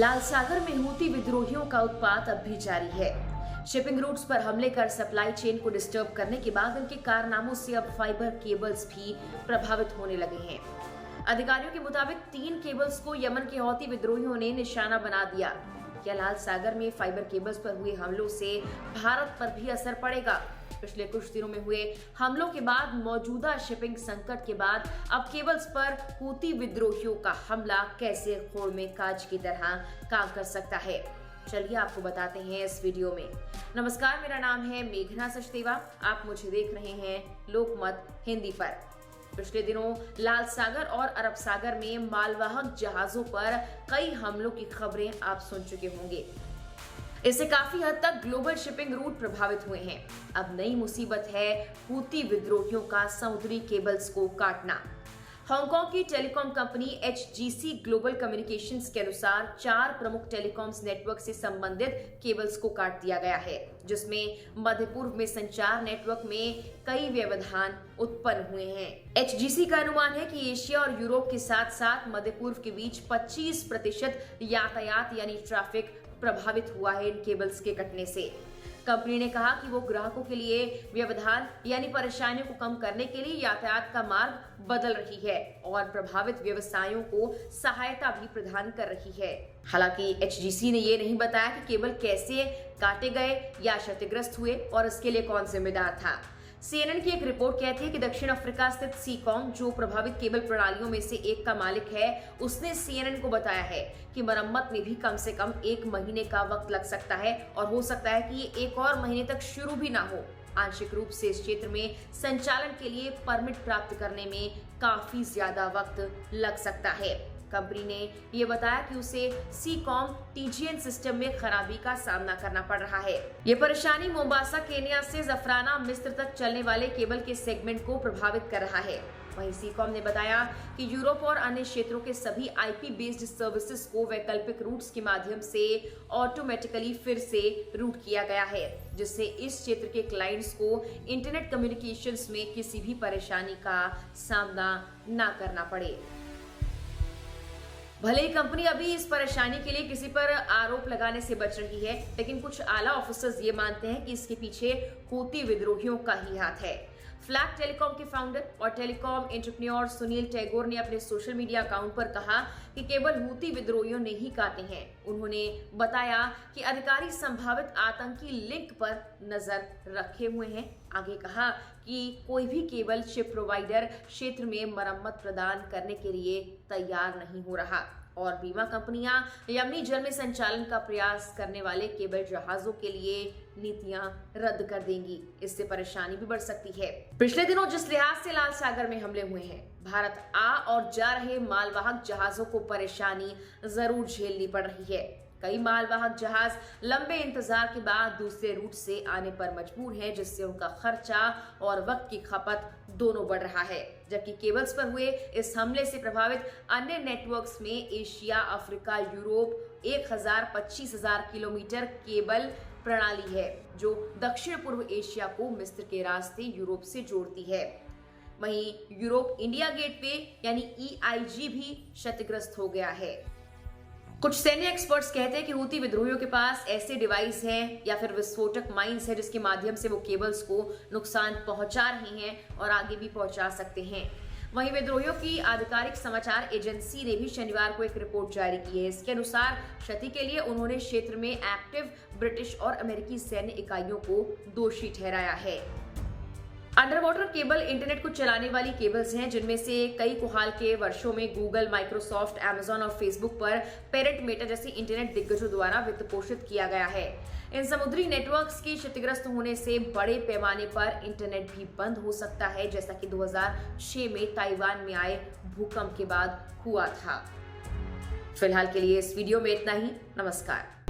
लाल सागर में हूती विद्रोहियों का उत्पात अब भी जारी है। शिपिंग रूट्स पर हमले कर सप्लाई चेन को डिस्टर्ब करने के बाद उनके कारनामों से अब फाइबर केबल्स भी प्रभावित होने लगे हैं। अधिकारियों के मुताबिक 3 केबल्स को यमन के हौती विद्रोहियों ने निशाना बना दिया। क्या लाल सागर में फाइबर केबल्स पर हुए हमलों से भारत पर भी असर पड़ेगा? पिछले कुछ दिनों में हुए हमलों के बाद मौजूदा शिपिंग संकट के बाद अब केबल्स पर हूती विद्रोहियों का हमला कैसे खोल में काज की तरह काम कर सकता है, चलिए आपको बताते हैं इस वीडियो में। नमस्कार, मेरा नाम है मेघना सचदेवा। आप मुझे देख रहे हैं लोकमत हिंदी पर। पिछले दिनों लाल सागर और अरब सागर में मालवाहक जहाजों पर कई हमलों की खबरें आप सुन चुके होंगे। इससे काफी हद तक ग्लोबल शिपिंग रूट प्रभावित हुए हैं। अब नई मुसीबत है हूती विद्रोहियों का समुद्री केबल्स को काटना। हांगकांग की telecom company HGC global communications के अनुसार 4 प्रमुख टेलीकॉम्स नेटवर्क से संबंधित केबल्स को काट दिया गया है, जिसमें मध्य पूर्व में संचार नेटवर्क में कई व्यवधान उत्पन्न हुए हैं। HGC का अनुमान है कि एशिया और यूरोप के साथ साथ मध्य पूर्व के बीच 25% यातायात यानी ट्रैफिक प्रभावित हुआ है इन केबल्स के कटने से। कंपनी ने कहा कि वो ग्राहकों के लिए व्यवधान यानी परेशानियों को कम करने के लिए यातायात का मार्ग बदल रही है और प्रभावित व्यवसायों को सहायता भी प्रदान कर रही है। हालांकि HGC ने ये नहीं बताया कि केबल कैसे काटे गए या क्षतिग्रस्त हुए और इसके लिए कौन जिम्मेदार था। CNN की एक रिपोर्ट कहती है कि दक्षिण अफ्रीका स्थित सीकॉम, जो प्रभावित केबल प्रणालियों में से एक का मालिक है, उसने CNN को बताया है कि मरम्मत में भी कम से कम 1 महीने का वक्त लग सकता है और हो सकता है कि ये 1 और महीने तक शुरू भी ना हो। आंशिक रूप से इस क्षेत्र में संचालन के लिए परमिट प्राप्त करने में काफी ज्यादा वक्त लग सकता है। कंपनी ने ये बताया कि उसे सीकॉम TGN सिस्टम में खराबी का सामना करना पड़ रहा है। ये परेशानी मोम्बासा केन्या से जफराना मिस्र तक चलने वाले केबल के सेगमेंट को प्रभावित कर रहा है। वहीं सीकॉम ने बताया कि यूरोप और अन्य क्षेत्रों के सभी IP बेस्ड सर्विसेज को वैकल्पिक रूट्स के माध्यम से ऑटोमेटिकली फिर से रूट किया गया है, जिससे इस क्षेत्र के क्लाइंट्स को इंटरनेट कम्युनिकेशंस में किसी भी परेशानी का सामना न करना पड़े। भले ही कंपनी अभी इस परेशानी के लिए किसी पर आरोप लगाने से बच रही है, लेकिन कुछ आला ऑफिसर्स ये मानते हैं कि इसके पीछे हूती विद्रोहियों का ही हाथ है। फ्लैग टेलीकॉम के फाउंडर और टेलीकॉम एंटरप्रेन्योर सुनील टैगोर ने अपने सोशल मीडिया अकाउंट पर कहा कि केवल हूती विद्रोहियों ने ही काटे हैं। उन्होंने बताया कि अधिकारी संभावित आतंकी लिंक पर नजर रखे हुए हैं। आगे कहा कि कोई भी केबल शिप प्रोवाइडर क्षेत्र में मरम्मत प्रदान करने के लिए तैयार नहीं हो रहा और बीमा कंपनियां यमनी जल में संचालन का प्रयास करने वाले केबल जहाजों के लिए नीतियां रद्द कर देंगी। इससे परेशानी भी बढ़ सकती है। पिछले दिनों जिस लिहाज से लाल सागर में हमले हुए हैं, भारत आ और जा रहे मालवाहक जहाजों को परेशानी जरूर झेलनी पड़ रही है। कई मालवाहक जहाज लंबे इंतजार के बाद दूसरे रूट से आने पर मजबूर हैं, जिससे उनका खर्चा और वक्त की खपत दोनों बढ़ रहा है। जबकि केबल्स पर हुए इस हमले से प्रभावित अन्य नेटवर्क्स में Asia, Africa, Europe 25,000 kilometre cable प्रणाली है, जो दक्षिण पूर्व एशिया को मिस्र के रास्ते यूरोप से जोड़ती है। वहीं यूरोप इंडिया गेटवे यानी EIG भी क्षतिग्रस्त हो गया है। कुछ सैन्य एक्सपर्ट्स कहते हैं कि हूती विद्रोहियों के पास ऐसे डिवाइस हैं या फिर विस्फोटक माइंस है, जिसके माध्यम से वो केबल्स को नुकसान पहुंचा रहे हैं और आगे भी पहुंचा सकते हैं। वहीं विद्रोहियों की आधिकारिक समाचार एजेंसी ने भी शनिवार को एक रिपोर्ट जारी की है। इसके अनुसार क्षति के लिए उन्होंने क्षेत्र में एक्टिव ब्रिटिश और अमेरिकी सैन्य इकाइयों को दोषी ठहराया है। अंडर वाटर केबल इंटरनेट को चलाने वाली केबल्स हैं, जिनमें से कई को हाल के वर्षों में गूगल, माइक्रोसॉफ्ट, अमेजॉन और फेसबुक पर पेरेंट मेटा जैसे इंटरनेट दिग्गजों द्वारा वित्त पोषित किया गया है। इन समुद्री नेटवर्क्स के क्षतिग्रस्त होने से बड़े पैमाने पर इंटरनेट भी बंद हो सकता है, जैसा कि 2006 में ताइवान में आए भूकंप के बाद हुआ था। फिलहाल के लिए इस वीडियो में इतना ही। नमस्कार।